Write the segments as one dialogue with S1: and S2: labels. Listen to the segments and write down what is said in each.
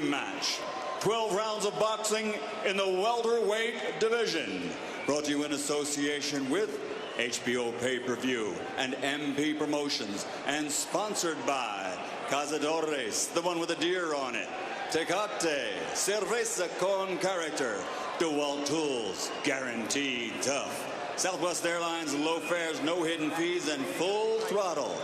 S1: Match. 12 rounds of boxing in the welterweight division. Brought to you in association with HBO Pay-Per-View and MP Promotions, and sponsored by Cazadores, the one with the deer on it. Tecate, cerveza con character. DeWalt Tools, guaranteed tough. Southwest Airlines, low fares, no hidden fees, and full throttle.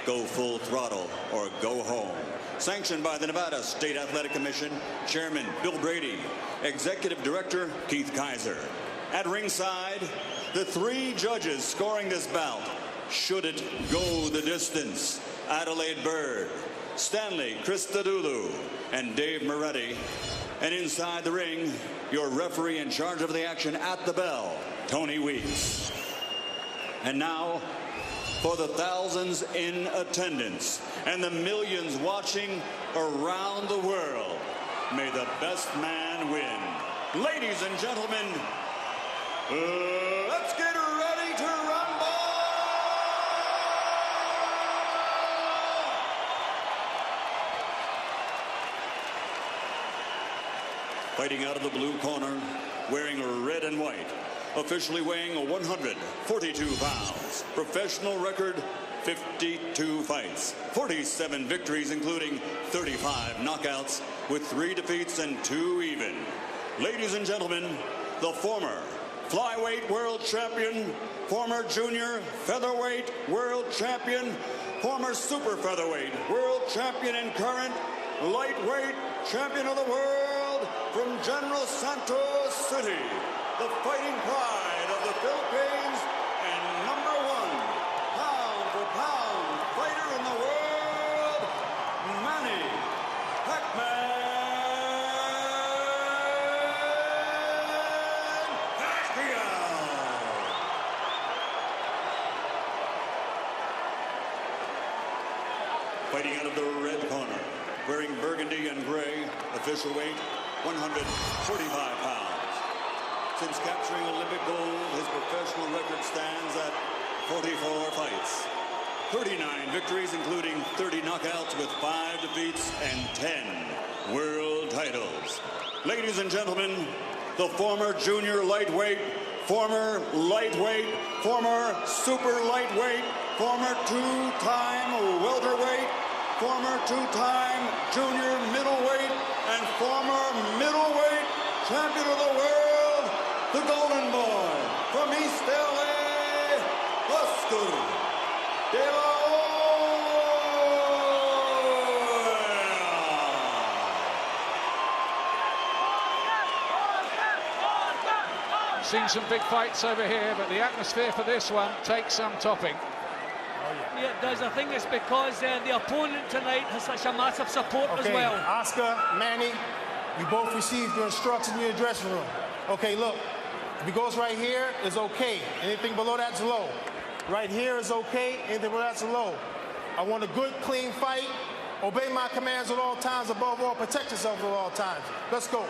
S1: Go full throttle or go home. Sanctioned by the Nevada State Athletic Commission, Chairman Bill Brady, Executive Director Keith Kaiser. At ringside, the three judges scoring this bout. Should it go the distance? Adelaide Bird, Stanley Christodoulou, and Dave Moretti. And inside the ring, your referee in charge of the action at the bell, Tony Weeks. And now, for the thousands in attendance and the millions watching around the world, may the best man win. Ladies and gentlemen, let's get ready to rumble! Fighting out of the blue corner, wearing red and white, officially weighing 142 pounds. Professional record, 52 fights, 47 victories, including 35 knockouts, with 3 defeats and 2 even. Ladies and gentlemen, the former flyweight world champion, former junior featherweight world champion, former super featherweight world champion, and current lightweight champion of the world from General Santos City, the fighting pride of the Philippines and #1 pound-for-pound fighter in the world, Manny Pacman Pacquiao. Fighting out of the red corner, wearing burgundy and gray, official weight 145 pounds. Since capturing Olympic gold, his professional record stands at 44 fights, 39 victories, including 30 knockouts, with 5 defeats and 10 world titles. Ladies and gentlemen, the former junior lightweight, former lightweight, former super lightweight, former 2-time welterweight, former 2-time junior middleweight, and former middleweight champion of the world, the Golden Boy from East LA, Oscar Dela
S2: Hoya. Seen some big fights over here, but the atmosphere for this one takes some topping.
S3: Yeah, it does. I think it's because the opponent tonight has such a massive support as well.
S4: Oscar, Manny, you both received your instructions in your dressing room. Okay, look, if he goes right here, it's okay. Anything below that's low. Right here is okay. Anything below that's low. I want a good, clean fight. Obey my commands at all times. Above all, protect yourself at all times. Let's go.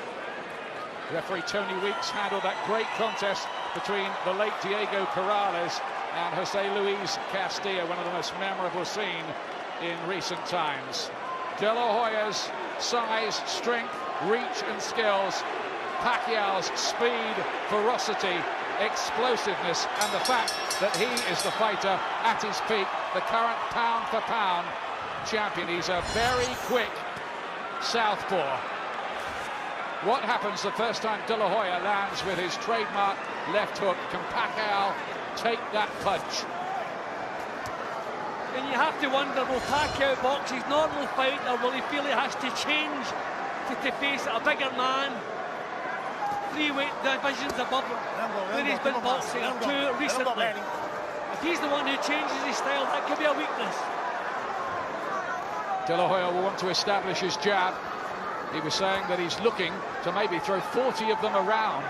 S2: Referee Tony Weeks handled that great contest between the late Diego Corrales and Jose Luis Castillo, one of the most memorable seen in recent times. De La Hoya's size, strength, reach and skills, Pacquiao's speed, ferocity, explosiveness, and the fact that he is the fighter at his peak, the current pound-for-pound champion. He's a very quick southpaw. What happens the first time De La Hoya lands with his trademark left hook? Can Pacquiao take that punch?
S3: And you have to wonder, will Pacquiao box his normal fight, or will he feel he has to change to face a bigger man? 3 weight divisions above him, where he's been boxing, or 2 recently. If he's the one who changes his style, that could be a weakness.
S2: De La Hoya will want to establish his jab. He was saying that he's looking to maybe throw 40 of them around.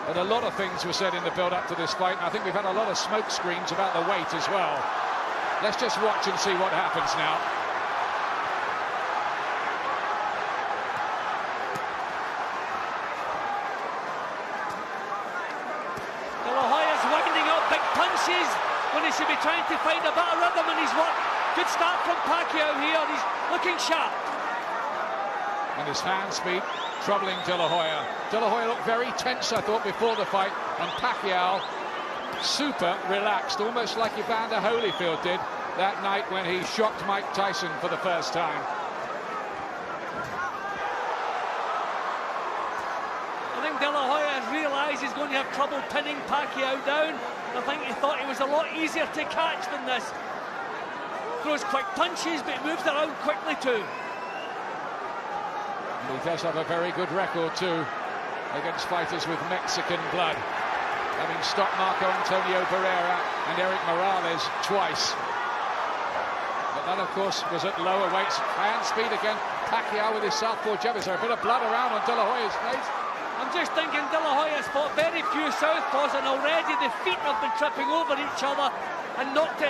S2: And a lot of things were said in the build-up to this fight, and I think we've had a lot of smoke screens about the weight as well. Let's just watch and see what happens now.
S3: De La Hoya's winding up big punches when he should be trying to find a better rhythm, and he's what? Good start from Pacquiao here. He's looking sharp.
S2: And his hand speed troubling Dela Hoya. Dela Hoya looked very tense, I thought, before the fight, and Pacquiao super relaxed, almost like Evander Holyfield did that night when he shocked Mike Tyson for the first time.
S3: I think Dela Hoya has realised he's going to have trouble pinning Pacquiao down. I think he thought he was a lot easier to catch than this. Throws quick punches, but he moves around quickly too.
S2: He does have a very good record too against fighters with Mexican blood, having stopped Marco Antonio Barrera and Eric Morales twice. But that, of course, was at lower weights. Hand speed again. Pacquiao with his southpaw jab. Is there a bit of blood around on Dela Hoya's face?
S3: I'm just thinking Dela Hoya's fought very few southpaws, and already the feet have been tripping over each other and knocked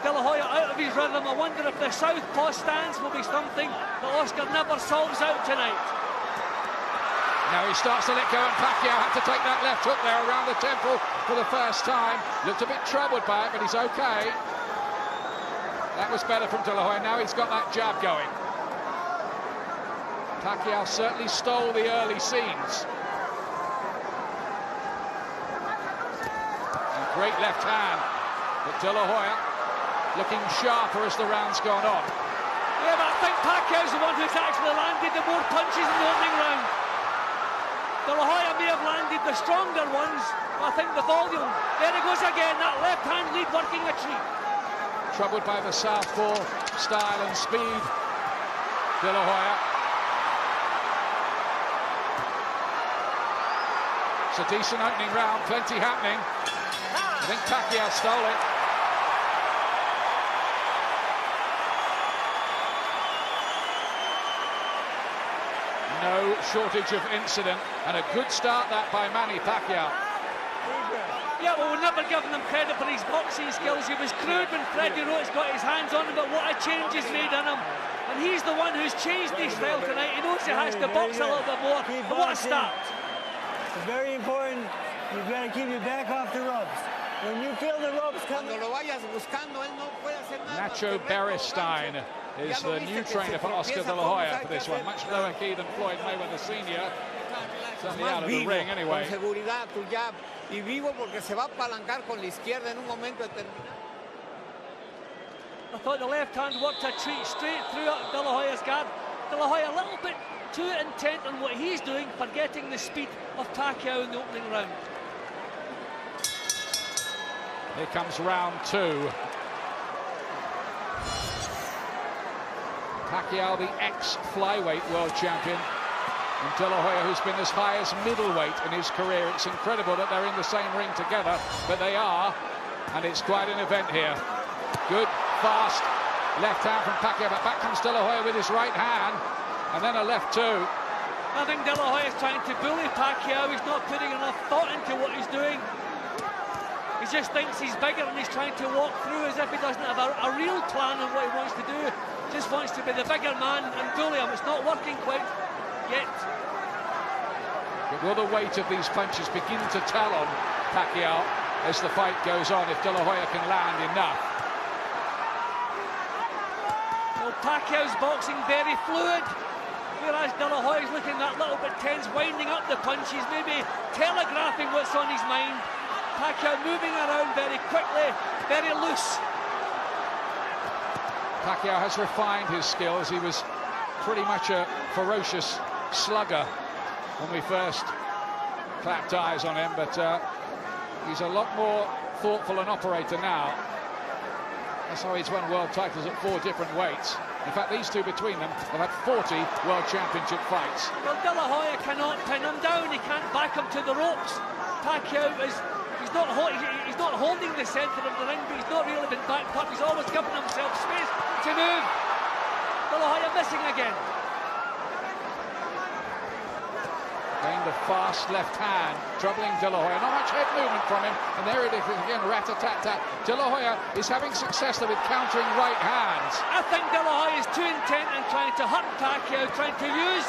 S3: Dela Hoya out of his rhythm. I wonder if the southpaw stance will be something that Oscar never solves out tonight.
S2: Now he starts to let go, and Pacquiao had to take that left hook there around the temple for the first time. Looked a bit troubled by it, but he's okay. That was better from Dela Hoya. Now he's got that jab going. Pacquiao certainly stole the early scenes. And great left hand, but Dela Hoya looking sharper as the round's gone on.
S3: Yeah, but I think Pacquiao's the one who's actually landed the more punches in the opening round. Dela Hoya may have landed the stronger ones, but I think the volume. There he goes again, that left hand lead working a treat.
S2: Troubled by the southpaw style and speed, Dela Hoya. It's a decent opening round, plenty happening. I think Pacquiao stole it. No shortage of incident, and a good start that by Manny Pacquiao.
S3: Yeah, well, we're never giving him credit for his boxing skills. He was crude when Freddie Roach got his hands on him, but what a change he's made in him. And he's the one who's changed his style tonight. He knows he has to box a little bit more. But what a start.
S5: It's very important. You've got to keep your back off the ropes. When you feel the ropes coming...
S2: Nacho Beristain is the new trainer for Oscar De La Hoya for this one. Much lower key than Floyd Mayweather Sr. Certainly out of the ring anyway.
S3: I thought the left hand worked a treat straight through De La Hoya's guard. De La Hoya a little bit too intent on what he's doing, forgetting the speed of Pacquiao in the opening round.
S2: Here comes round two. Pacquiao, the ex-flyweight world champion, and De La Hoya, who's been as high as middleweight in his career. It's incredible that they're in the same ring together, but they are, and it's quite an event here. Good, fast left hand from Pacquiao, but back comes De La Hoya with his right hand, and then a left too.
S3: I think De La Hoya is trying to bully Pacquiao. He's not putting enough thought into what he's doing. He just thinks he's bigger, and he's trying to walk through as if he doesn't have a real plan on what he wants to do. Just wants to be the bigger man and bully him. It's not working quite yet.
S2: But will the weight of these punches begin to tell on Pacquiao as the fight goes on, if De La Hoya can land enough?
S3: Well, Pacquiao's boxing very fluid, whereas De La Hoya's looking that little bit tense, winding up the punches, maybe telegraphing what's on his mind. Pacquiao moving around very quickly, very loose.
S2: Pacquiao has refined his skills. He was pretty much a ferocious slugger when we first clapped eyes on him, but he's a lot more thoughtful an operator now. That's how he's won world titles at 4 different weights. In fact, these two between them have had 40 world championship fights.
S3: Well, De La Hoya cannot pin him down. He can't back him to the ropes. Pacquiao is... He's not holding the centre of the ring, but he's not really been backed up. He's always given himself space to move. De La Hoya missing again.
S2: Gained a fast left hand, troubling De La Hoya. Not much head movement from him, and there it is again, rat-a-tat-tat. De La Hoya is having success with countering right hands.
S3: I think De La Hoya is too intent in trying to hurt Pacquiao, trying to use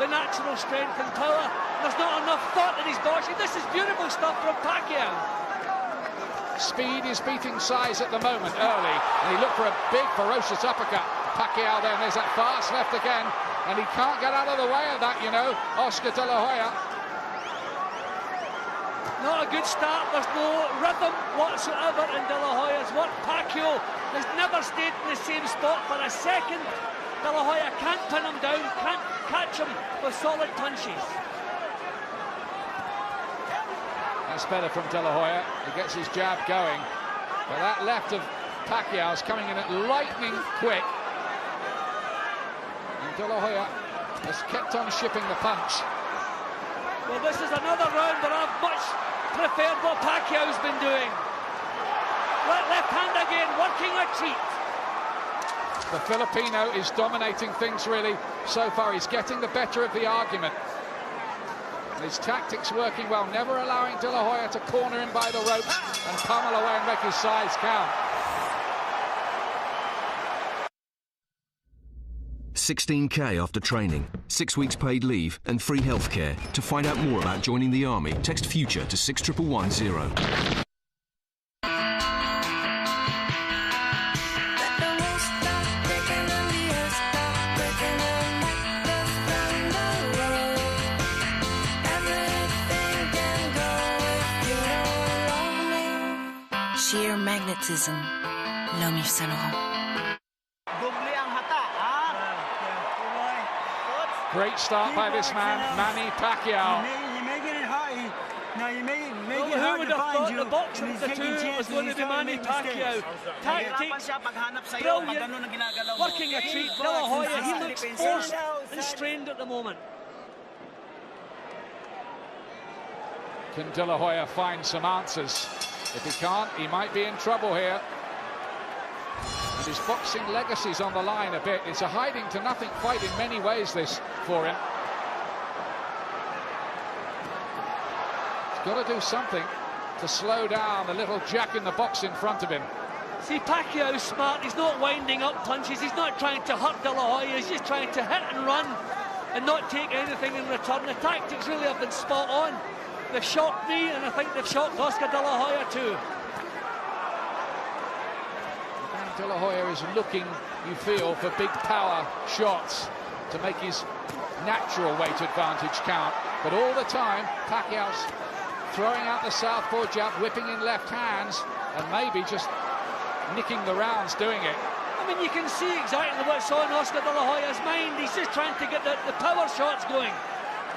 S3: the natural strength and power. There's not enough thought in his boxing. This is beautiful stuff from Pacquiao.
S2: Speed is beating size at the moment early, and he looked for a big ferocious uppercut Pacquiao then. There's that fast left again, and he can't get out of the way of that, you know, Oscar De La Hoya.
S3: Not a good start. There's no rhythm whatsoever in De La Hoya's work. Pacquiao has never stayed in the same spot for a second. De La Hoya can't pin him down, can't catch him with solid punches.
S2: That's better from De La Hoya. He gets his jab going. But that left of Pacquiao's coming in at lightning quick. And De La Hoya has kept on shipping the punch.
S3: Well, this is another round where I've much preferred what Pacquiao's been doing. Left hand again, working a treat.
S2: The Filipino is dominating things really so far. He's getting the better of the argument. His tactics working well, never allowing De La Hoya to corner him by the ropes and pummel away and make his sides count.
S6: 16K after training, 6 weeks paid leave and free healthcare. To find out more about joining the army, text FUTURE to 61110.
S7: Sheer magnetism, l'homme yves Saint Laurent.
S2: Great start by this man, Manny Pacquiao.
S5: You're making it hard. Now you make it
S3: Who
S5: hard
S3: would
S5: to
S3: have
S5: find
S3: thought
S5: you.
S3: the boxer of the two was going to be Manny Pacquiao? Tactics, brilliant, working a treat. De La Hoya, he looks forced and strained at the moment.
S2: Can De La Hoya find some answers? If he can't, he might be in trouble here. And his boxing legacy's on the line a bit. It's a hiding to nothing fight in many ways, this, for him. He's got to do something to slow down the little jack in the box in front of him.
S3: See, Pacquiao's smart. He's not winding up punches. He's not trying to hurt De La Hoya. He's just trying to hit and run and not take anything in return. The tactics really have been spot on. They've shocked me, and I think they've shocked Oscar De La Hoya too.
S2: And De La Hoya is looking, you feel, for big power shots to make his natural weight advantage count. But all the time, Pacquiao's throwing out the southpaw jab, whipping in left hands, and maybe just nicking the rounds doing it.
S3: I mean, you can see exactly what's on Oscar De La Hoya's mind. He's just trying to get the power shots going.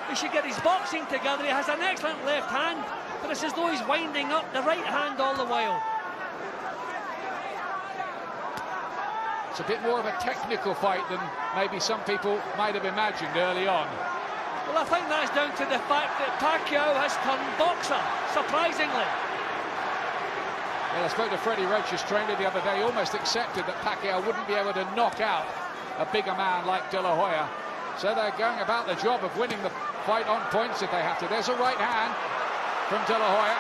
S3: He should get his boxing together. He has an excellent left hand, but it's as though he's winding up the right hand all the while.
S2: It's a bit more of a technical fight than maybe some people might have imagined early on.
S3: Well, I think that's down to the fact that Pacquiao has turned boxer, surprisingly.
S2: Well, I spoke to Freddie Roach's trainer the other day. He almost accepted that Pacquiao wouldn't be able to knock out a bigger man like De La Hoya. So they're going about the job of winning the fight on points if they have to. There's a right hand from De La Hoya.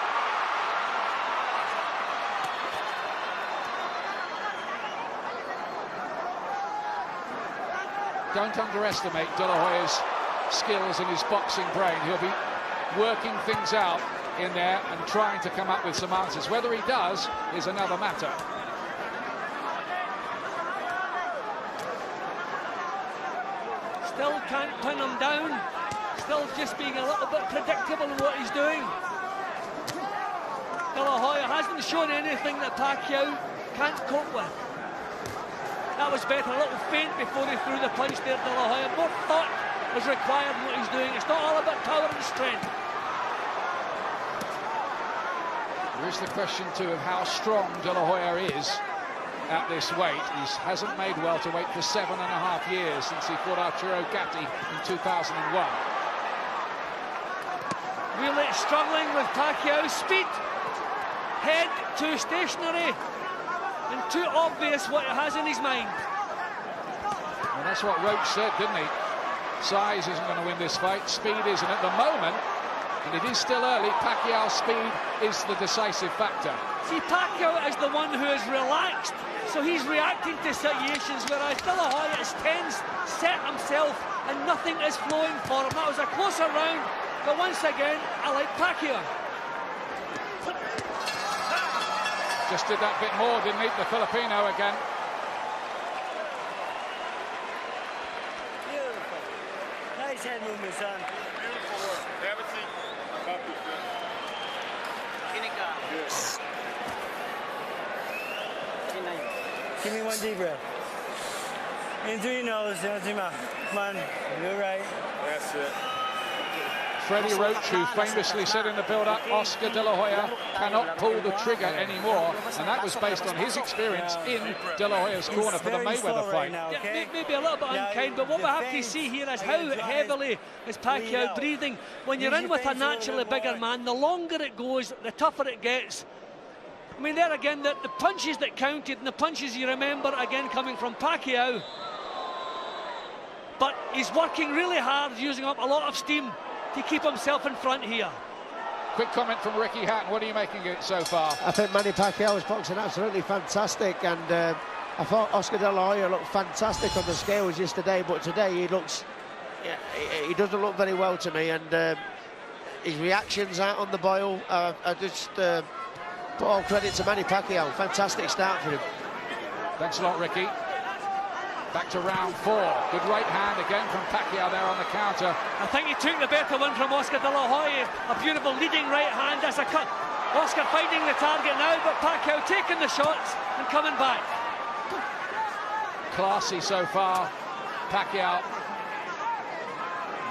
S2: Don't underestimate De La Hoya's skills and his boxing brain. He'll be working things out in there and trying to come up with some answers. Whether he does is another matter.
S3: Still can't pin him down. Still just being a little bit predictable in what he's doing. De La Hoya hasn't shown anything that Pacquiao can't cope with. That was better, a little feint before he threw the punch there, De La Hoya. More thought was required in what he's doing. It's not all about power and strength.
S2: There is the question too of how strong De La Hoya is at this weight. He hasn't made welterweight for 7.5 years since he fought Arturo Gatti in 2001.
S3: Really struggling with Pacquiao's speed. Head too stationary and too obvious what he has in his mind.
S2: Well, that's what Roach said, didn't he? Size isn't going to win this fight. Speed isn't at the moment. And it is still early. Pacquiao's speed is the decisive factor.
S3: See, Pacquiao is the one who is relaxed, so he's reacting to situations, whereas De La Hoya is tense, set himself, and nothing is flowing for him. That was a closer round, but once again, I like Pacquiao.
S2: Just did that bit more, didn't he? The Filipino again.
S5: head movement, son.
S4: Beautiful work. Have a seat. Got this, man.
S5: Give me one deep breath. In through your nose, down through your mouth. Come on, you're right.
S4: That's it.
S2: Freddie Roach, who famously said in the build-up, Oscar De La Hoya cannot pull the trigger anymore, and that was based on his experience in De La Hoya's corner for the Mayweather fight.
S3: Yeah, maybe a little bit unkind, but what we have to see here is how heavily is Pacquiao breathing. When you're in with a naturally bigger man, the longer it goes, the tougher it gets. I mean, there again, the punches that counted and the punches you remember, again, coming from Pacquiao. But he's working really hard, using up a lot of steam to keep himself in front here.
S2: Quick comment from Ricky Hatton. What are you making of it so far?
S8: I think Manny Pacquiao is boxing absolutely fantastic, and I thought Oscar De La Hoya looked fantastic on the scales yesterday, but today he looks, he doesn't look very well to me, and his reactions out on the boil, I just put all credit to Manny Pacquiao. Fantastic start for him.
S2: Thanks a lot, Ricky. Back to round 4. Good right hand again from Pacquiao there on the counter.
S3: I think he took the better one from Oscar De La Hoya. A beautiful leading right hand as a cut. Oscar finding the target now, but Pacquiao taking the shots and coming back.
S2: Classy so far, Pacquiao.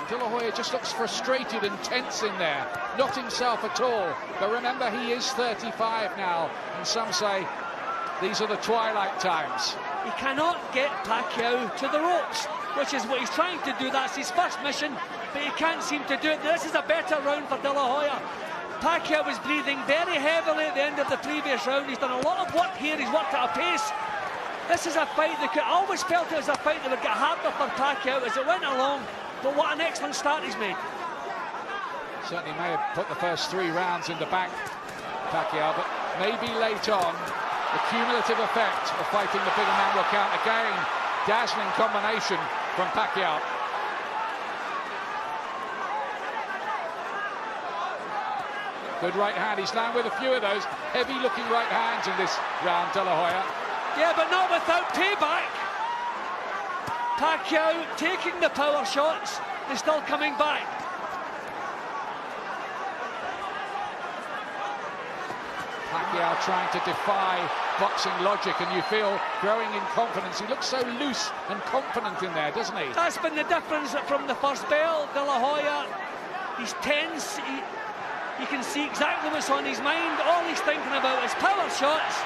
S2: De La Hoya just looks frustrated and tense in there. Not himself at all. But remember, he is 35 now, and some say these are the twilight times.
S3: He cannot get Pacquiao to the ropes, which is what he's trying to do. That's his first mission, but he can't seem to do it. This is a better round for De La Hoya. Pacquiao was breathing very heavily at the end of the previous round. He's done a lot of work here. He's worked at a pace. This is a fight that I always felt it was a fight that would get harder for Pacquiao as it went along, but what an excellent start he's made.
S2: Certainly may have put the first 3 rounds in the bank, Pacquiao, but maybe late on, the cumulative effect of fighting the bigger man will count again. Dazzling combination from Pacquiao. Good right hand. He's landed with a few of those heavy-looking right hands in this round, De La Hoya.
S3: Yeah, but not without payback. Pacquiao taking the power shots and still coming back.
S2: Pacquiao trying to defy boxing logic, and you feel growing in confidence. He looks so loose and confident in there, doesn't he?
S3: That's been the difference from the first bell. De La Hoya, he's tense. You can see exactly what's on his mind. All he's thinking about is power shots,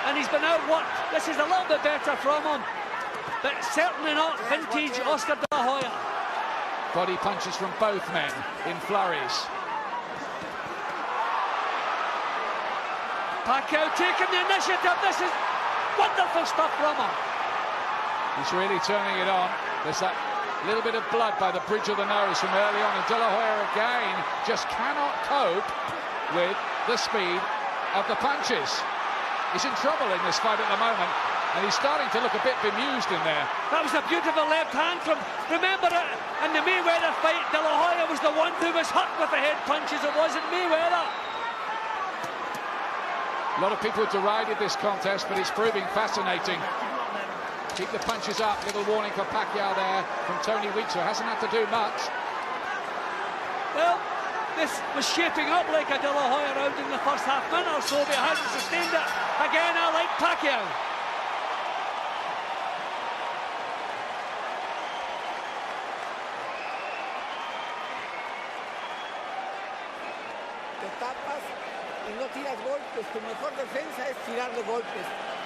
S3: and he's been outworked. This is a little bit better from him, but certainly not vintage Oscar De La Hoya.
S2: Body punches from both men in flurries.
S3: Pacquiao taking the initiative. This is wonderful stuff from him.
S2: He's really turning it on. There's that little bit of blood by the bridge of the nose from early on, and De La Hoya again just cannot cope with the speed of the punches. He's in trouble in this fight at the moment, and he's starting to look a bit bemused in there.
S3: That was a beautiful left hand from, remember it, in the Mayweather fight, De La Hoya was the one who was hurt with the head punches. It wasn't Mayweather.
S2: A lot of people derided this contest, but it's proving fascinating. Keep the punches up. Little warning for Pacquiao there from Tony Weeks, who hasn't had to do much.
S3: Well, this was shaping up like a De La Hoya round in the first half minute or so, but he hasn't sustained it. Again, I like Pacquiao.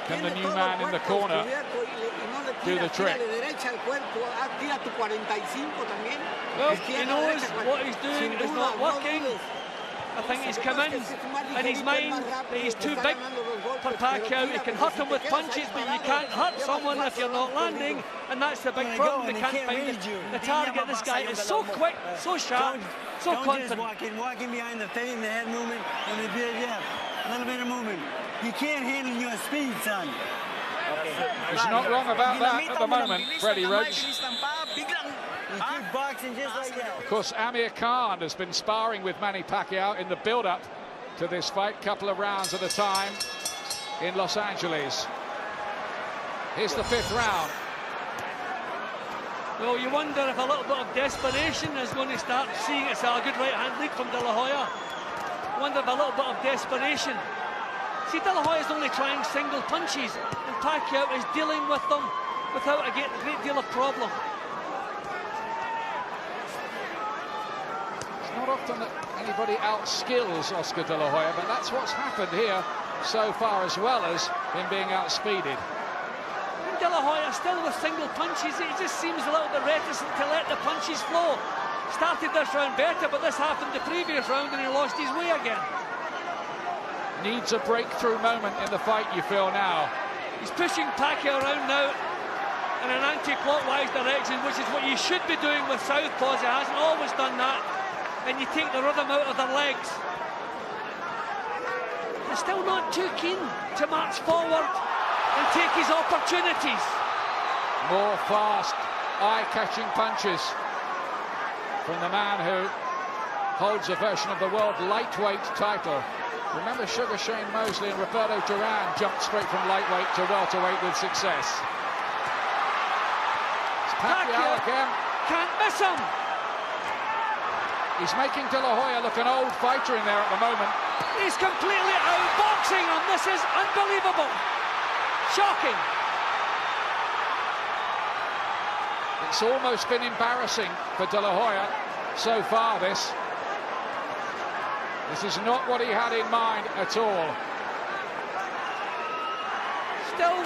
S2: Can the new man in the corner do the trick?
S3: Well, he knows what he's doing is not working. I think he's come in his mind that he's too big for Pacquiao. He can hurt him with punches, but you can't hurt someone if you're not landing, and that's the big problem. They can't find the target. This guy is so quick, so sharp, so confident.
S5: Walking behind the face and the head movement, and the beard, a little bit of movement. You can't handle your speed, son.
S2: He's not wrong about that at the moment, Freddie Roach.
S5: Boxing just like that.
S2: Of course, Amir Khan has been sparring with Manny Pacquiao in the build-up to this fight, couple of rounds at a time in Los Angeles. Here's the 5th round.
S3: Well, you wonder if a little bit of desperation is going to start seeing. It's a good right-hand lead from Dela Hoya. Wonder if a little bit of desperation. See, Dela Hoya is only trying single punches, and Pacquiao is dealing with them without a great deal of problem.
S2: It's not often that anybody outskills Oscar De La Hoya, but that's what's happened here so far, as well as him being outspeeded.
S3: De La Hoya still with single punches. He just seems a little bit reticent to let the punches flow. Started this round better, but this happened the previous round and he lost his way again.
S2: Needs a breakthrough moment in the fight, you feel now.
S3: He's pushing Pacquiao around now in an anti-clockwise direction, which is what you should be doing with southpaws. He hasn't always done that. And you take the rhythm out of their legs. They're still not too keen to march forward and take his opportunities.
S2: More fast, eye-catching punches from the man who holds a version of the world lightweight title. Remember, Sugar Shane Mosley and Roberto Duran jumped straight from lightweight to welterweight with success. It's Pacquiao again.
S3: Can't miss him.
S2: He's making De La Hoya look an old fighter in there at the moment.
S3: He's completely outboxing him. This is unbelievable. Shocking.
S2: It's almost been embarrassing for De La Hoya so far, this. This is not what he had in mind at all.
S3: Still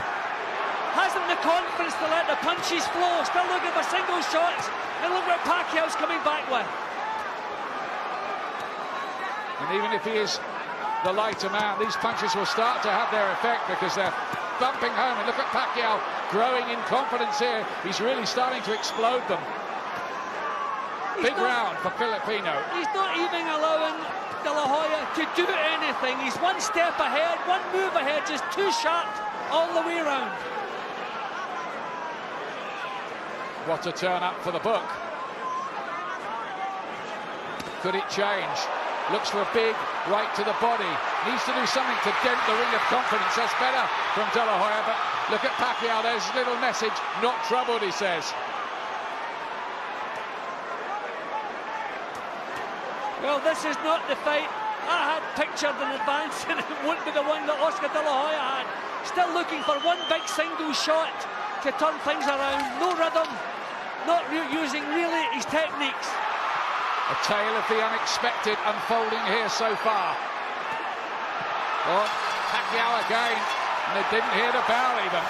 S3: hasn't the confidence to let the punches flow. Still looking for single shots. And look what Pacquiao's coming back with.
S2: And even if he is the lighter man, these punches will start to have their effect because they're bumping home. And look at Pacquiao growing in confidence here. He's really starting to explode them. Big round for Filipino.
S3: He's not even allowing De La Hoya to do anything. He's one step ahead, one move ahead, just too sharp all the way around.
S2: What a turn up for the book. Could it change? Looks for a big right to the body. Needs to do something to dent the ring of confidence. That's better from De La Hoya, but look at Pacquiao. There's a little message. Not troubled, he says.
S3: Well, this is not the fight I had pictured in advance, and it won't be the one that Oscar De La Hoya had. Still looking for one big single shot to turn things around. No rhythm, not using really his techniques.
S2: A tale of the unexpected unfolding here so far. Oh, Pacquiao again, and they didn't hear the bell even.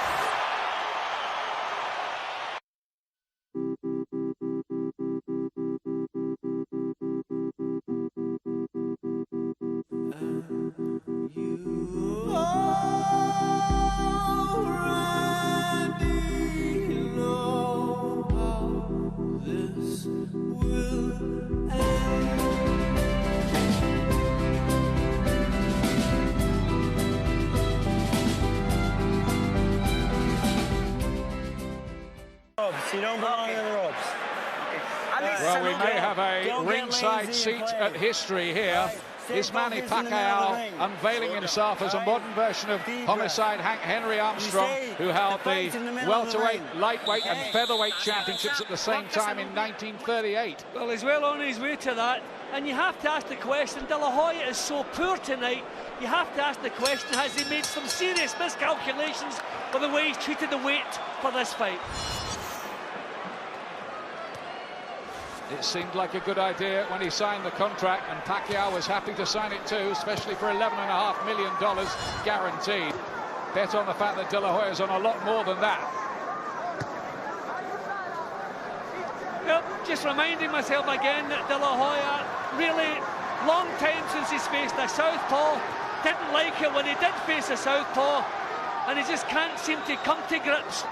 S5: You don't belong in the ropes.
S2: Well, we may have a ringside seat at history here. Is Manny Pacquiao unveiling himself as a modern version of homicide Hank Henry Armstrong, who held the welterweight, lightweight and featherweight championships at the same time in 1938?
S3: Well, he's well on his way to that. And you have to ask the question, De La Hoya is so poor tonight, you have to ask the question, has he made some serious miscalculations with the way he's treated the weight for this fight?
S2: It seemed like a good idea when he signed the contract, and Pacquiao was happy to sign it too, especially for $11.5 million guaranteed. Bet on the fact that De La Hoya's on a lot more than that.
S3: Well, just reminding myself again that De La Hoya, really long time since he's faced a southpaw, didn't like it when he did face a southpaw, and he just can't seem to come to grips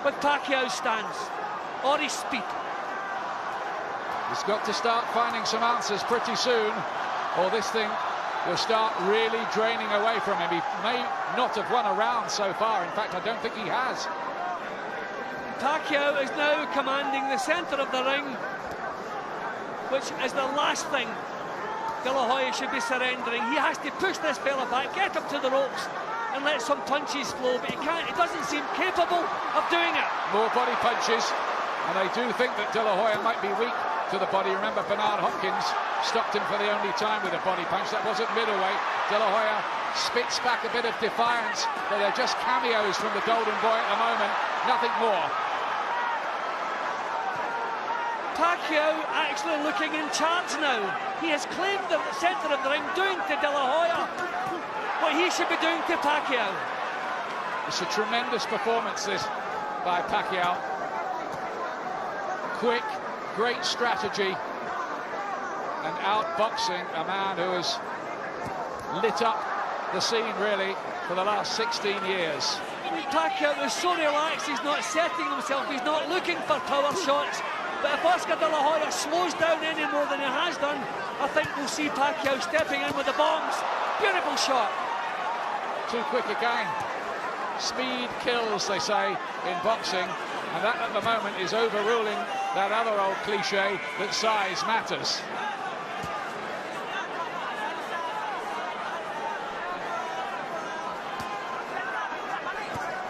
S3: with Pacquiao's stance or his speed.
S2: He's got to start finding some answers pretty soon, or this thing will start really draining away from him. He may not have won a round so far. In fact, I don't think he has.
S3: Pacquiao is now commanding the centre of the ring, which is the last thing De La Hoya should be surrendering. He has to push this fella back, get him to the ropes, and let some punches flow, but he can't. He doesn't seem capable of doing it.
S2: More body punches. And they do think that De La Hoya might be weak to the body. Remember, Bernard Hopkins stopped him for the only time with a body punch. That was at middleweight. De La Hoya spits back a bit of defiance, but they're just cameos from the Golden Boy at the moment, nothing more.
S3: Pacquiao actually looking in charge now. He has claimed the centre of the ring, doing to De La Hoya what he should be doing to Pacquiao.
S2: It's a tremendous performance, this, by Pacquiao. Quick, great strategy, and outboxing a man who has lit up the scene, really, for the last 16 years.
S3: Pacquiao is so relaxed, he's not setting himself, he's not looking for power shots. But if Oscar De La Hoya slows down any more than he has done, I think we'll see Pacquiao stepping in with the bombs. Beautiful shot.
S2: Too quick again. Speed kills, they say, in boxing, and that at the moment is overruling that other old cliche that size matters.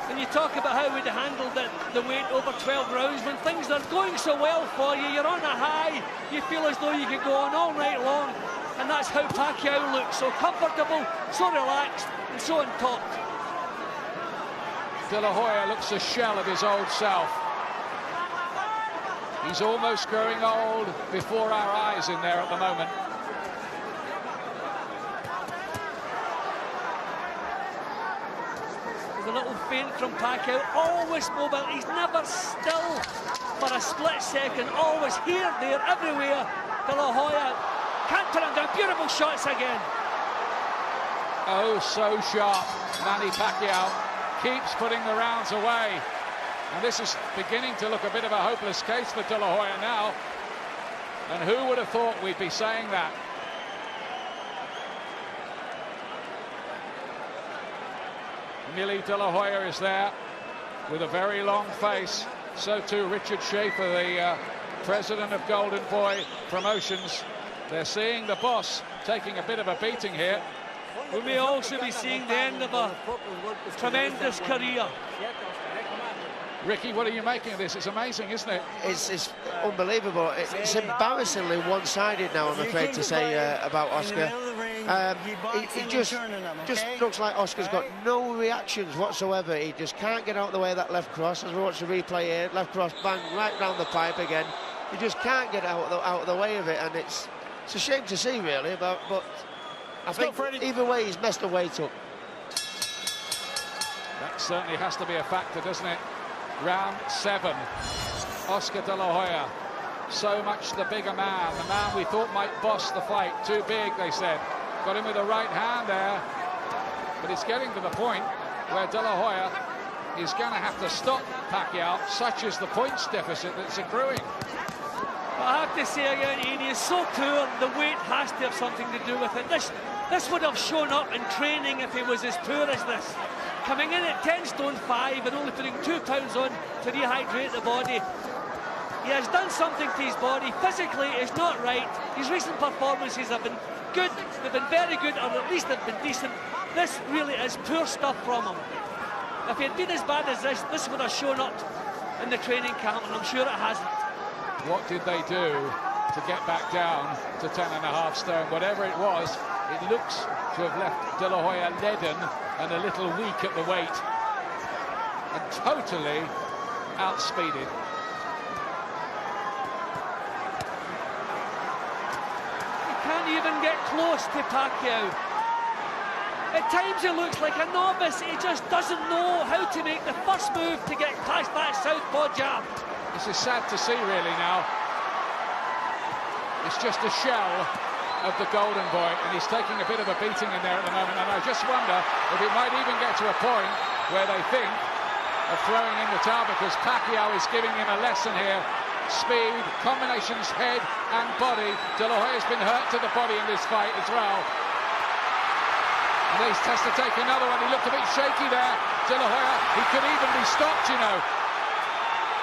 S3: And you talk about how we'd handled the weight over 12 rounds. When things are going so well for you, you're on a high, you feel as though you could go on all night long, and that's how Pacquiao looks, so comfortable, so relaxed, and so on top.
S2: De La Hoya looks a shell of his old self. He's almost growing old before our eyes in there at the moment.
S3: There's a little feint from Pacquiao, always mobile, he's never still for a split second, always here, there, everywhere. De La Hoya can't put him down, beautiful shots again.
S2: Oh, so sharp. Manny Pacquiao keeps putting the rounds away. And this is beginning to look a bit of a hopeless case for De La Hoya now. And who would have thought we'd be saying that? Millie De La Hoya is there with a very long face. So too Richard Schaefer, the president of Golden Boy Promotions. They're seeing the boss taking a bit of a beating here.
S3: We may also be seeing the end of a tremendous career.
S2: Ricky, what are you making of this? It's amazing, isn't it?
S8: It's unbelievable. It's embarrassingly one-sided now, I'm afraid to say, about Oscar. It just looks like Oscar's got no reactions whatsoever. He just can't get out of the way of that left cross. As we watch the replay here, left cross bang right round the pipe again. He just can't get out of the way of it, and it's a shame to see, really. But I think either way, he's messed the weight up.
S2: That certainly has to be a factor, doesn't it? Round 7. Oscar De La Hoya, so much the bigger man, the man we thought might boss the fight. Too big, they said. Got him with the right hand there. But it's getting to the point where De La Hoya is going to have to stop Pacquiao. Such is the points deficit that's accruing.
S3: I have to say again, Ian, he is so poor, the weight has to have something to do with it. This would have shown up in training if he was as poor as this. Coming in at 10 stone 5 and only putting 2 pounds on to rehydrate the body. He has done something to his body. Physically, it's not right. His recent performances have been good. They've been very good, or at least they've been decent. This really is poor stuff from him. If he had been as bad as this would have shown up in the training camp, and I'm sure it hasn't.
S2: What did they do to get back down to 10.5 stone? Whatever it was, it looks to have left De La Hoya leaden and a little weak at the weight. And totally outspeeded.
S3: He can't even get close to Pacquiao. At times he looks like a novice. He just doesn't know how to make the first move to get past that southpaw jab.
S2: This is sad to see, really, now. It's just a shell of the Golden Boy, and he's taking a bit of a beating in there at the moment, and I just wonder if it might even get to a point where they think of throwing in the towel, because Pacquiao is giving him a lesson here. Speed, combinations, head and body. De La Hoya's been hurt to the body in this fight as well. And he has to take another one. He looked a bit shaky there, De La Hoya. He could even be stopped, you know.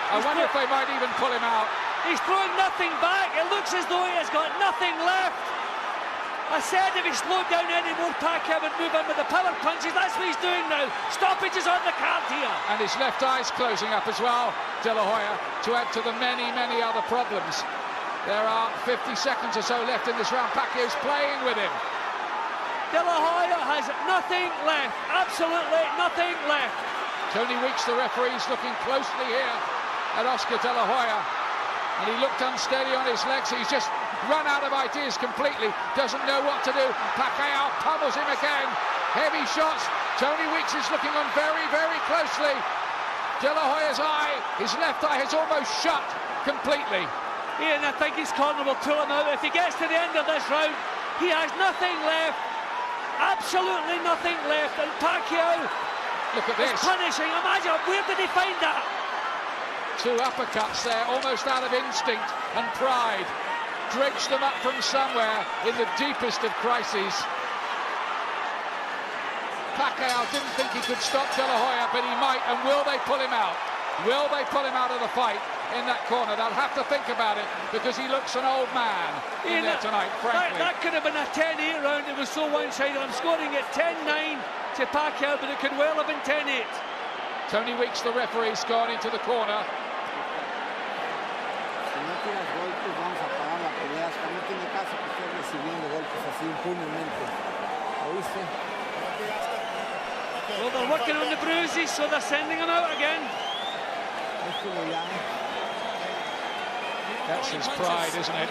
S2: I wonder if they might even pull him out.
S3: He's throwing nothing back. It looks as though he has got nothing left. I said if he slowed down any more, Pacquiao would move in with the power punches. That's what he's doing now. Stoppage is on the card here.
S2: And his left eye's closing up as well, Dela Hoya, to add to the many, many other problems. There are 50 seconds or so left in this round. Pacquiao's playing with him.
S3: Dela Hoya has nothing left. Absolutely nothing left.
S2: Tony Weeks, the referee, is looking closely here at Oscar Dela Hoya. And he looked unsteady on his legs. He's just run out of ideas completely, doesn't know what to do. Pacquiao pummels him again. Heavy shots. Tony Weeks is looking on very, very closely. Dela Hoya's eye, his left eye, has almost shut completely.
S3: Ian, I think his corner will pull him out. If he gets to the end of this round, he has nothing left. Absolutely nothing left. And Pacquiao,
S2: look at this,
S3: punishing. Imagine, where did he find that?
S2: Two uppercuts there, almost out of instinct and pride. Dredged them up from somewhere in the deepest of crises. Pacquiao didn't think he could stop Dela Hoya, but he might. And will they pull him out? Will they pull him out of the fight in that corner? They'll have to think about it, because he looks an old man in there tonight, frankly.
S3: That could have been a 10-8 round. It was so one-sided. I'm scoring it 10-9 to Pacquiao, but it could well have been 10-8.
S2: Tony Weeks, the referee's gone into the corner.
S3: Well, they're working on the bruises, so they're sending him out again.
S2: That's his pride, isn't it?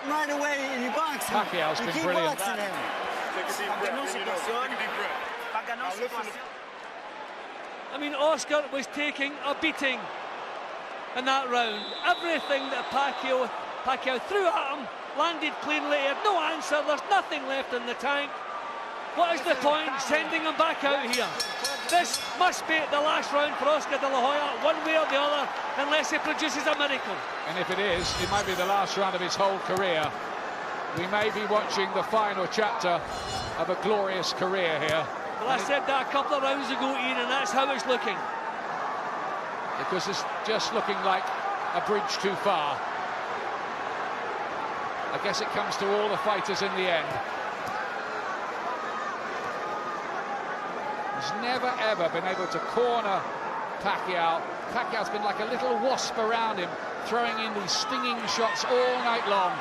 S5: Right away, and you box him.
S2: Pacquiao's been brilliant.
S5: Take a deep breath.
S3: I mean, Oscar was taking a beating in that round. Everything that Pacquiao threw at him landed cleanly. He had no answer. There's nothing left in the tank. What is the point sending him back out here? This must be the last round for Oscar De La Hoya, one way or the other, unless he produces a miracle.
S2: And if it is, it might be the last round of his whole career. We may be watching the final chapter of a glorious career here.
S3: Well, I said that a couple of rounds ago, Ian, and that's how it's looking.
S2: Because it's just looking like a bridge too far. I guess it comes to all the fighters in the end. He's never ever been able to corner Pacquiao. Pacquiao's been like a little wasp around him, throwing in these stinging shots all night long.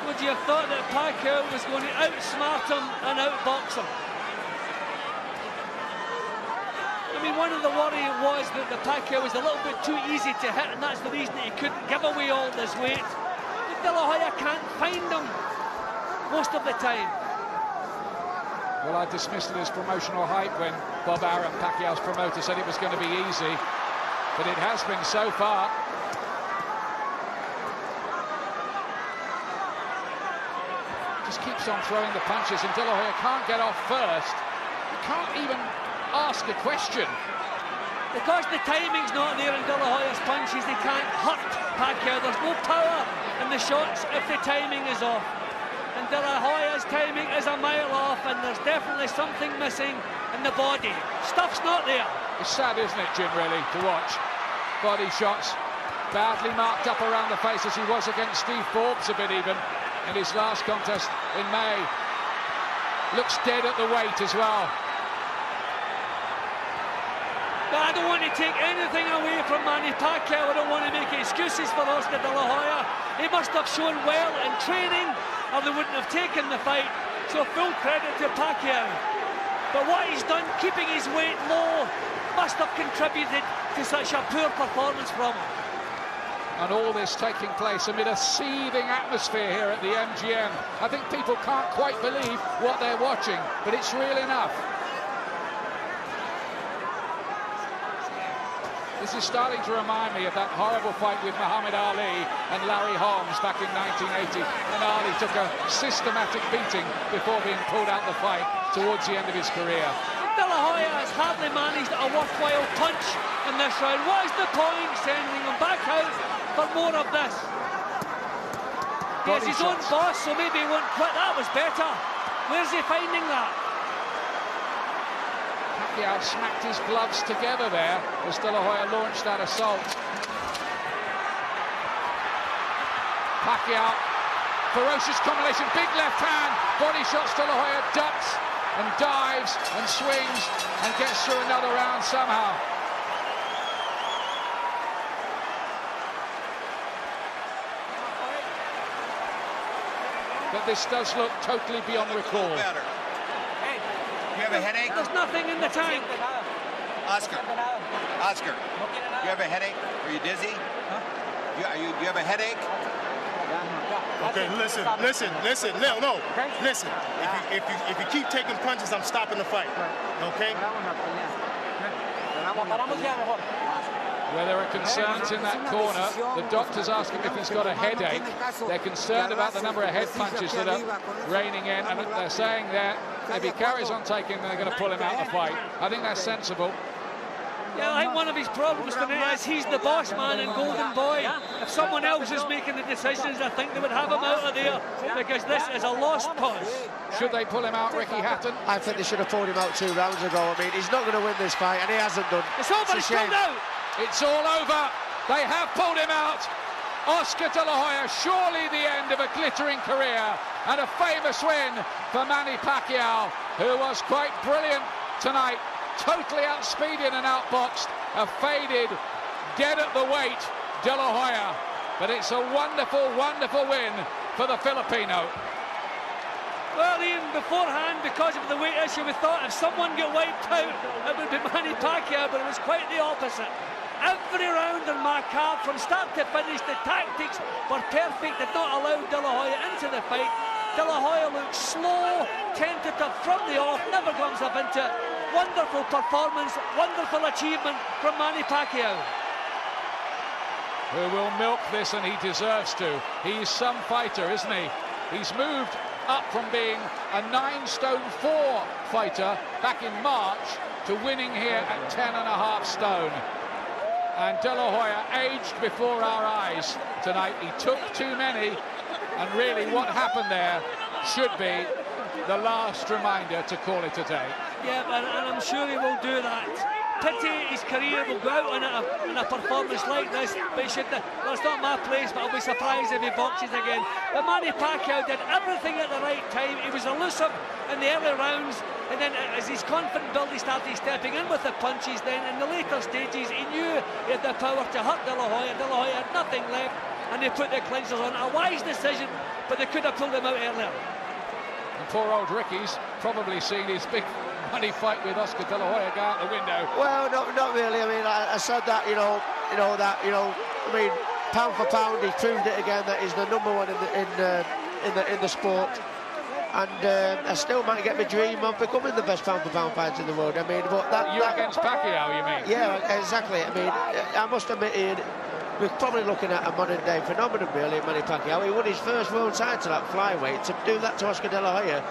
S3: Would you have thought that Pacquiao was going to outsmart him and outbox him? I mean, one of the worry was that the Pacquiao was a little bit too easy to hit, and that's the reason that he couldn't give away all this weight. But De La Hoya can't find him most of the time.
S2: Well, I dismissed it as promotional hype when Bob Arum, Pacquiao's promoter, said it was going to be easy. But it has been so far. Just keeps on throwing the punches, and De La Hoya can't get off first. He can't even ask a question.
S3: Because the timing's not there in De La Hoya's punches, he can't hurt Pacquiao. There's no power in the shots if the timing is off. And De La Hoya's timing is a mile off, and there's definitely something missing in the body. Stuff's not there.
S2: It's sad, isn't it, Jim, really, to watch body shots badly marked up around the face, as he was against Steve Forbes a bit even in his last contest in May. Looks dead at the weight as well.
S3: But I don't want to take anything away from Manny Pacquiao. I don't want to make excuses for Oscar De La Hoya. He must have shown well in training, or they wouldn't have taken the fight. So full credit to Pacquiao. But what he's done, keeping his weight low, must have contributed to such a poor performance from him.
S2: And all this taking place amid a seething atmosphere here at the MGM. I think people can't quite believe what they're watching, but it's real enough. This is starting to remind me of that horrible fight with Muhammad Ali and Larry Holmes back in 1980, when Ali took a systematic beating before being pulled out the fight towards the end of his career.
S3: De La Hoya has hardly managed a worthwhile punch in this round. What is the point sending him back out for more of this? He has his own boss, so maybe he won't quit. That was better. Where's he finding that?
S2: Pacquiao smacked his gloves together there as De La Hoya launched that assault. Pacquiao ferocious combination, big left hand, body shots. Delahoya ducks and dives and swings and gets through another round somehow. But this does look totally beyond recall.
S9: You have a headache?
S3: There's nothing in the tank.
S9: Oscar, you have a headache? Are you dizzy? Huh? You have a headache?
S4: Okay, listen. No. Listen. If you keep taking punches, I'm stopping the fight. Okay?
S2: Where there are concerns in that corner, the doctors ask him if he's got a headache. They're concerned about the number of head punches that are raining in, and they're saying that if he carries on taking, they're going to pull him out of the fight. I think that's sensible.
S3: Yeah, I think one of his problems with it is he's the boss man and golden boy. If someone else is making the decisions, I think they would have him out of there, because this is a lost cause.
S2: Should they pull him out, Ricky Hatton?
S8: I think they should have pulled him out 2 rounds ago. I mean, he's not going to win this fight, and he hasn't done.
S3: It's over, he's pulled out.
S2: It's all over. They have pulled him out. Oscar De La Hoya, surely the end of a glittering career and a famous win for Manny Pacquiao, who was quite brilliant tonight. Totally outspeeded and outboxed a faded, dead at the weight De La Hoya. But it's a wonderful, wonderful win for the Filipino.
S3: Well, Ian, beforehand, because of the weight issue, we thought if someone got wiped out, it would be Manny Pacquiao, but it was quite the opposite. Every round on my card, from start to finish, the tactics were perfect, did not allow De La Hoya into the fight. De La Hoya looked slow, tentative from the off, never comes up into it. Wonderful performance, wonderful achievement from Manny Pacquiao.
S2: Who will milk this, and he deserves to. He's some fighter, isn't he? He's moved up from being a 9'4" fighter back in March to winning here at 10.5 stone. And De La Hoya aged before our eyes tonight. He took too many, and really what happened there should be the last reminder to call it a day.
S3: Yeah, and I'm sure he will do that. Pity his career will go out in a performance like this, but he should. Well, it's not my place, but I'll be surprised if he boxes again. But Manny Pacquiao did everything at the right time. He was elusive in the early rounds, and then as his confident build, he started stepping in with the punches. Then in the later stages, he knew he had the power to hurt De La Hoya. De La Hoya had nothing left, and they put the clinchers on. A wise decision, but they could have pulled him out earlier.
S2: And poor old Ricky's probably seen his big money fight with Oscar De La Hoya go out the window.
S8: Well, not really. I mean, I said that, I mean, pound for pound, he proved it again that he's the number one in the sport. And I still might get my dream of becoming the best pound for pound fighter in the world. I mean, but that
S2: you against Pacquiao, you mean?
S8: Yeah, exactly. I mean, I must admit, Ian, we're probably looking at a modern day phenomenon, really, Manny Pacquiao. He won his first world title at flyweight. To do that to Oscar De La Hoya,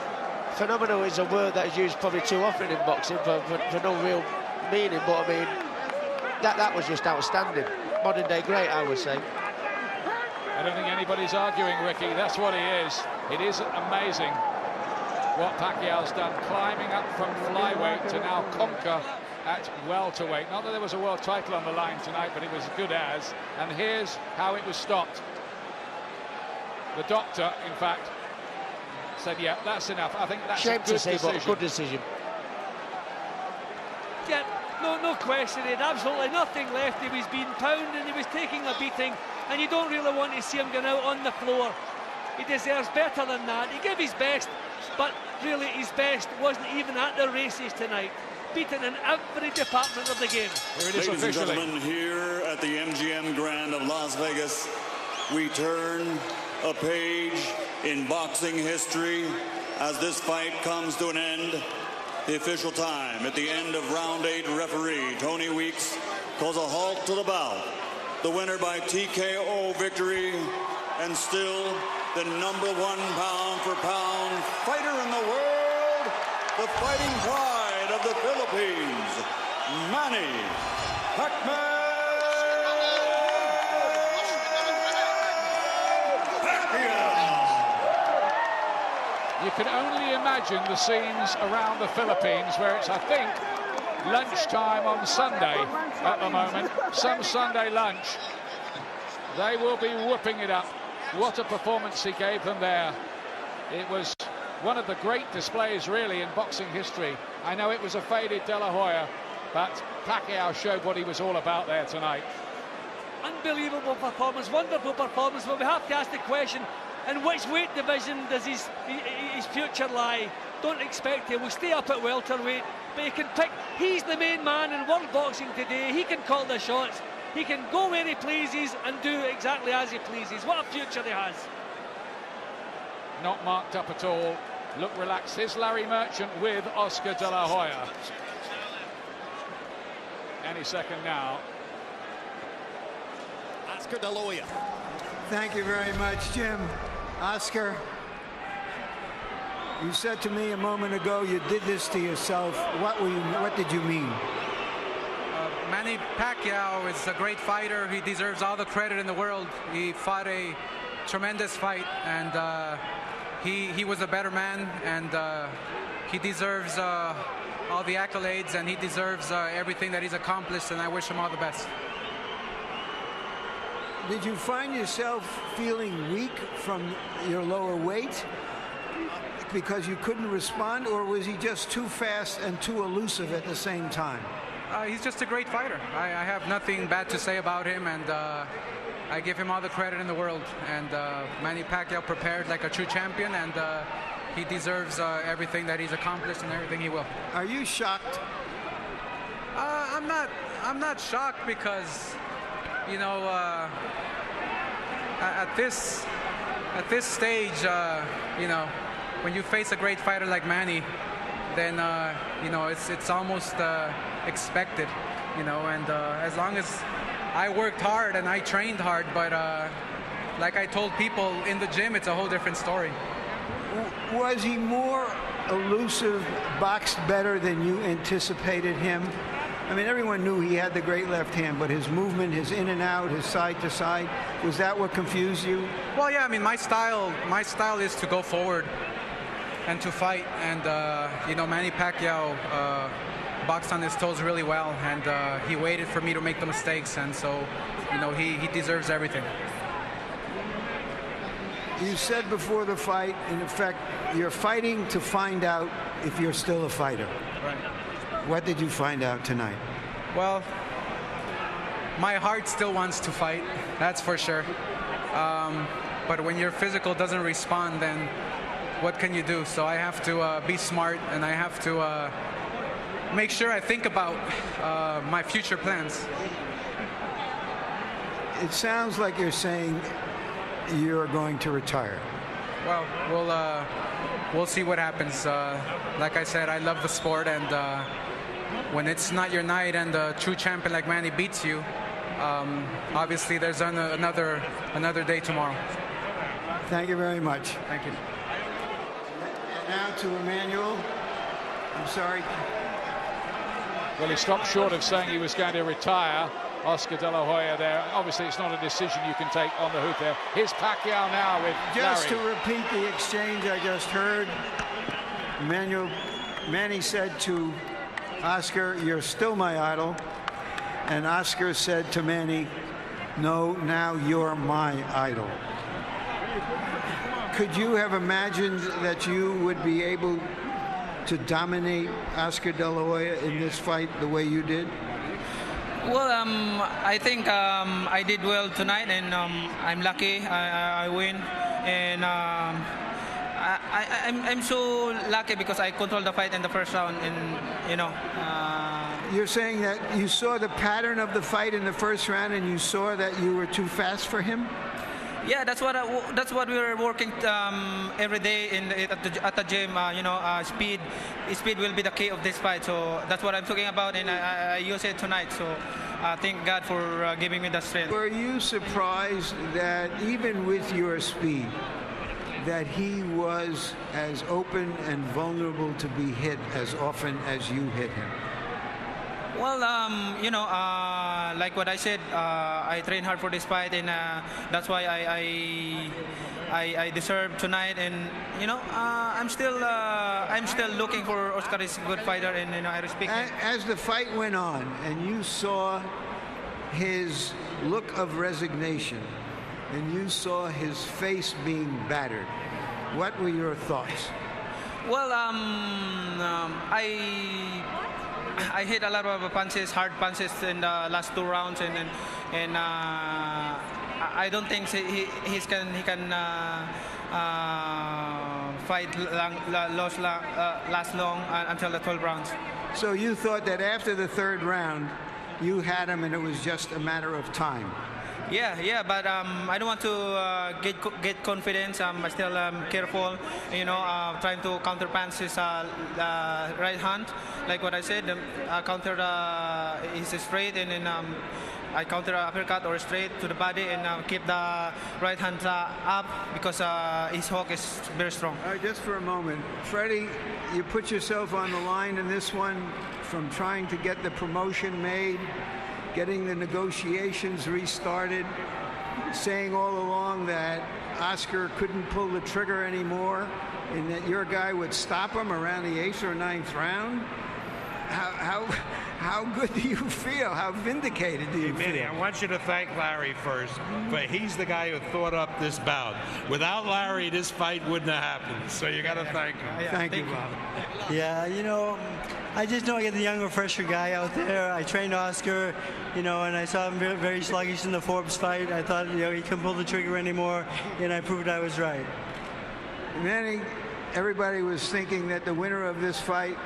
S8: phenomenal is a word that is used probably too often in boxing for no real meaning, but I mean, that was just outstanding. Modern day great, I would say.
S2: I don't think anybody's arguing, Ricky. That's what he is. It is amazing what Pacquiao's done, climbing up from flyweight to now conquer at welterweight. Not that there was a world title on the line tonight, but it was good as. And here's how it was stopped. The doctor, in fact, said, yeah, that's enough. I think that's a good decision.
S8: But good decision.
S3: Yeah, no question. He had absolutely nothing left. He was being pounded, he was taking a beating, and you don't really want to see him going out on the floor. He deserves better than that. He gave his best, but really his best wasn't even at the races tonight. Beaten in every department of the game.
S2: Here it is.
S1: Ladies
S2: officially.
S1: and gentlemen, here at the MGM Grand of Las Vegas, we turn a page in boxing history as this fight comes to an end. The official time at the end of round 8, referee Tony Weeks calls a halt to the bout. The winner by TKO victory, and still the #1 pound for pound fighter in the world, the fighting pride of the Philippines, Manny Pacman.
S2: You can only imagine the scenes around the Philippines where it's, I think, lunchtime on Sunday at the moment. Some Sunday lunch. They will be whooping it up What a performance he gave them there. It was one of the great displays, really, in boxing history. I know it was a faded Dela Hoya, but Pacquiao showed what he was all about there tonight.
S3: Unbelievable performance, wonderful performance, but we have to ask the question, in which weight division does his future lie? Don't expect he will stay up at welterweight, but he can pick. He's the main man in world boxing today. He can call the shots. He can go where he pleases and do exactly as he pleases. What a future he has.
S2: Not marked up at all. Look relaxed. Here's Larry Merchant with Oscar De La Hoya. Any second now.
S10: Oscar De La Hoya.
S11: Thank you very much, Jim. Oscar, you said to me a moment ago you did this to yourself. What did you mean?
S12: Manny Pacquiao is a great fighter. He deserves all the credit in the world. He fought a tremendous fight, and he was a better man, and he deserves all the accolades, and he deserves everything that he's accomplished, and I wish him all the best.
S11: Did you find yourself feeling weak from your lower weight because you couldn't respond, or was he just too fast and too elusive at the same time?
S12: He's just a great fighter. I have nothing bad to say about him, and I give him all the credit in the world. And Manny Pacquiao prepared like a true champion, and he deserves everything that he's accomplished and everything he will.
S11: Are you shocked?
S12: I'm not shocked because, you know, at this stage, you know, when you face a great fighter like Manny, then you know, it's almost expected, you know. And as long as I worked hard and I trained hard, but like I told people in the gym, it's a whole different story.
S11: Was he more elusive, boxed better than you anticipated him? I mean, everyone knew he had the great left hand, but his movement, his in and out, his side to side, was that what confused you?
S12: Well, yeah, I mean, my style is to go forward and to fight, and you know, Manny Pacquiao boxed on his toes really well, and he waited for me to make the mistakes, and so, you know, he deserves everything.
S11: You said before the fight, in effect, you're fighting to find out if you're still a fighter.
S12: Right.
S11: What did you find out tonight?
S12: Well, my heart still wants to fight, that's for sure. But when your physical doesn't respond, then what can you do? So I have to be smart, and I have to make sure I think about my future plans.
S11: It sounds like you're saying you're going to retire.
S12: Well, we'll see what happens. Like I said, I love the sport, and when it's not your night and a true champion like Manny beats you, obviously there's another day tomorrow.
S11: Thank you very much.
S12: Thank you.
S11: And now to Emmanuel. I'm sorry.
S2: Well, he stopped short of saying he was going to retire. Oscar De La Hoya there. Obviously, it's not a decision you can take on the hoop there. Here's Pacquiao now with
S11: Just
S2: Larry.
S11: to repeat the exchange I just heard, Manny said to Oscar, "You're still my idol." And Oscar said to Manny, "No, now you're my idol." Could you have imagined that you would be able to dominate Oscar De La Hoya in this fight the way you did?
S13: Well, I think I did well tonight, and I'm lucky I win, and I'm so lucky because I controlled the fight in the first round, and you know.
S11: You're saying that you saw the pattern of the fight in the first round, and you saw that you were too fast for him?
S13: Yeah, that's what we were working every day at the gym. You know, speed will be the key of this fight. So that's what I'm talking about, and I use it tonight. So thank God for giving me the strength.
S11: Were you surprised that even with your speed, that he was as open and vulnerable to be hit as often as you hit him?
S13: Well, you know, like what I said, I train hard for this fight, and that's why I deserve tonight. And you know, I'm still looking for Oscar is a good fighter, and you know, I respect him.
S11: As the fight went on, and you saw his look of resignation, and you saw his face being battered. What were your thoughts?
S13: Well, I hit a lot of punches, hard punches in the last 2 rounds, and I don't think he can fight last long until the 12 rounds.
S11: So you thought that after the 3rd round, you had him, and it was just a matter of time.
S13: Yeah, but I don't want to get confidence. I'm still careful, trying to counter punch his right hand. Like what I said, counter his straight, and then I counter uppercut or straight to the body, and keep the right hand up because his hook is very strong.
S11: All right, just for a moment. Freddie, you put yourself on the line in this one from trying to get the promotion made, getting the negotiations restarted, saying all along that Oscar couldn't pull the trigger anymore and that your guy would stop him around the 8th or 9th round. How good do you feel? How vindicated do you feel?
S10: I want you to thank Larry first, but he's the guy who thought up this bout. Without Larry, this fight wouldn't have happened. So you got to thank him.
S11: Thank you, Bob.
S5: Yeah, I just know I get the younger, fresher guy out there. I trained Oscar, and I saw him very, very sluggish in the Forbes fight. I thought, he couldn't pull the trigger anymore, and I proved I was right.
S11: Manny, everybody was thinking that the winner of this fight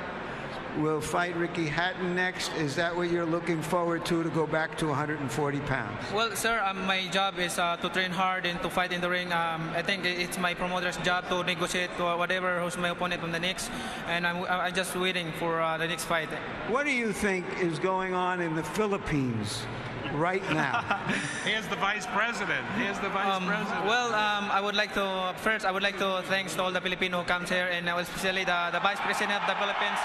S11: will fight Ricky Hatton next. Is that what you're looking forward to go back to 140 pounds?
S13: Well, sir, my job is to train hard and to fight in the ring. I think it's my promoter's job to negotiate whatever who's my opponent on the next, and I'm just waiting for the next fight.
S11: What do you think is going on in the Philippines right now?
S10: Here's the vice president.
S13: Well, I would like to thank all the Filipino who comes here, and especially the vice president of the Philippines.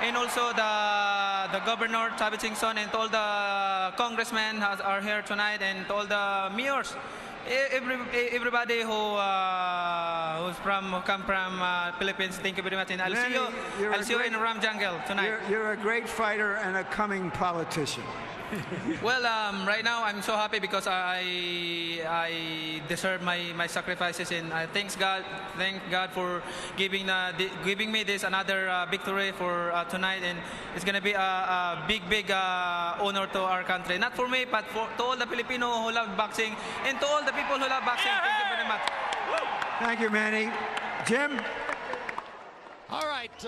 S13: And also the governor, Tabi Singson, and all the congressmen are here tonight, and all the mayors, everybody who come from Philippines. Thank you very much, and I'll see you in Ram Jungle tonight.
S11: You're a great fighter and a coming politician.
S13: Well, right now I'm so happy because I deserve my sacrifices, and I thank God for giving me this another victory for tonight, and it's gonna be a big honor to our country, not for me but to all the Filipino who love boxing and to all the people who love boxing. Thank you very much.
S11: Thank you, Manny. Jim.
S2: All right.